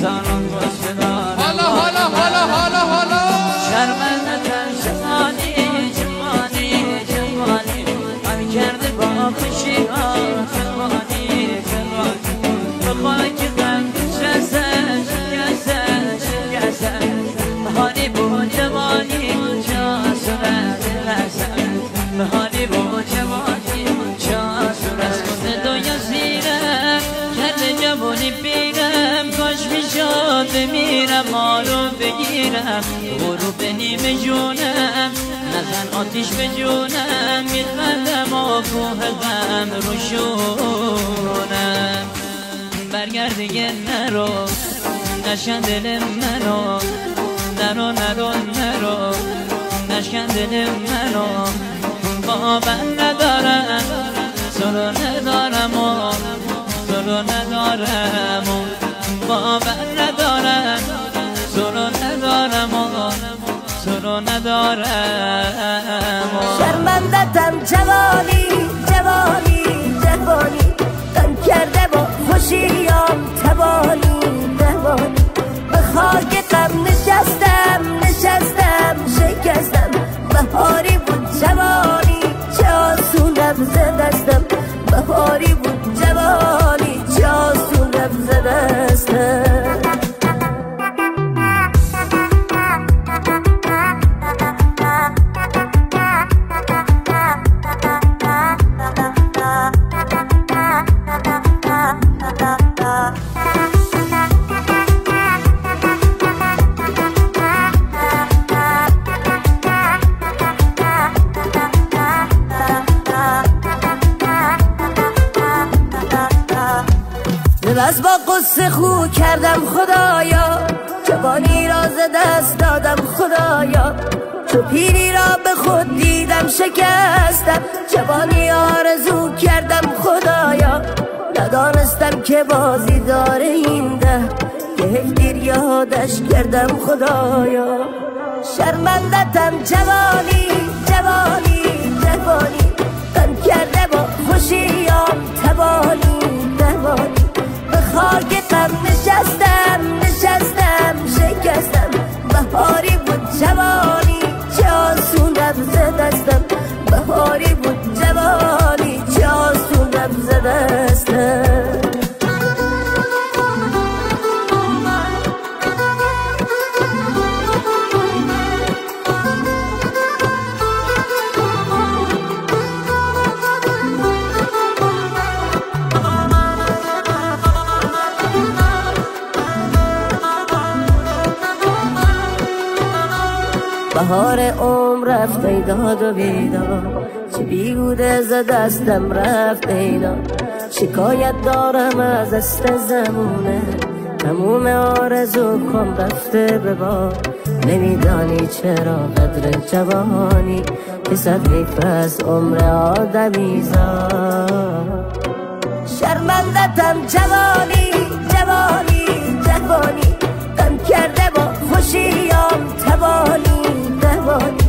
زانم گشتدارم حالا حالا حالا حالا حالا شرمندتر جوانی جوانی جوانی هم کرده با خوشی ها جوانی جوانی بخواه که غم شکستن شکستن شکستن بهانی بود جوانی جا صورت رسن بهانی بود جوانی جا صورت خود دنیا زیرم کرده جوانی بیرم کاش میشد بمیرم مالو بگیرم برو به نیمه جونم نزن آتیش به جونم میخندم و کوه غم رو شونم برگرد دیگه نرو نشکن دل منو نرو نرو نرو نشکن دل منو باور ندارم سرو ندارم و سرو ندارم و باور ندارم سرو ندارم و سرو ندارم شرمندتم جوانی جوانی جوانی تن کرده با خوشیام تبانی تبانی به خاک غم نشستم نشستم شکستم بهاری بود جوانی چه آسون رفت دستم بهاری بود جوانی چه آسون رفت دستم بس با قصه خو کردم خدایا جوانی را ز دست دادم خدایا چو پیری را به خود دیدم شکستم جوانی آرزو کردم خدایا ندانستم که بازی داره این ده که یک دیر یادش کردم خدایا شرمندتم جوانی جوانی جوانی تن کرده با خوشیام تبانی تبانی خاک غم نشستم نشستم شکستم بهاری بود جوانی چه آسون رفت دستم بهاری بود جوانی چه آسون رفت دستم بهار عمر رفت ای داد و بیدار چه بیهوده ز دستم رفت اینا شکایت دارم از است زمونه تموم آرزو کن رفته به باد نمیدانی چرا قدر جوانی که صد حیف از عمر آدمی زاد شرمندتم جوانی جوانی جوانی تن کرده با خوشیام تبانی تبانی